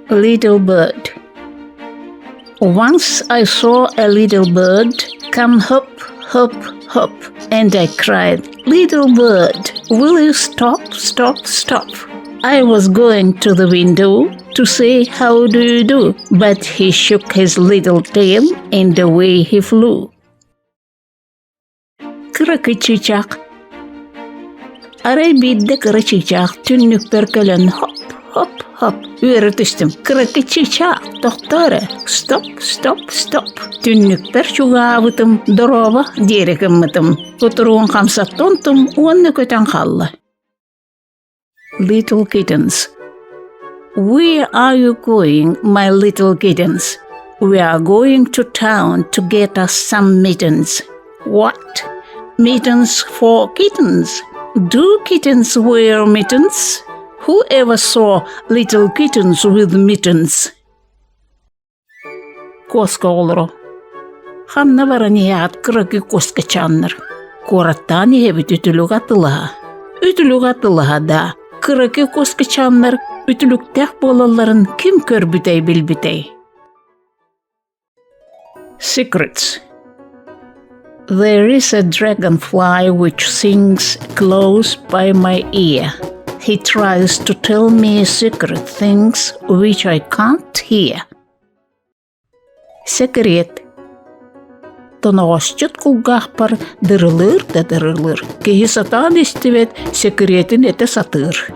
Little bird. Once I saw a little bird come hop, hop, hop, and I cried, "Little bird, will you stop, stop, stop?" I was going to the window to say, "How do you do?" But he shook his little tail and away he flew. Kırıkçıcak. Aray bidde kırıkçıcak tünnükler kelen hop, hop, hop. Üretiştim. Kırıkçıcak, doktora. Stop, stop, stop. Tünnükler çuğavıtım, doroba, direkimmitim. Oturuğun kamsak tontum, onne köten kalla. Little kittens. Where are you going, my little kittens? We are going to town to get us some mittens. What? Mittens for kittens? Do kittens wear mittens? Who ever saw little kittens with mittens? Koska olro. Hanna varaniyat kırıkı koska çanır. Korattani hebit ütülük atılaha. Ütülük atılaha da. Kırıkı koska çanır. Ütülüktek bolaların kim körbütey bilbütey? Secrets. There is a dragonfly which sings close by my ear. He tries to tell me secret things which I can't hear. Секрет. Тоноғашчыт кулгахпар дырылыр да дырылыр. Кеһи сатан истебет секретин эте сатыр.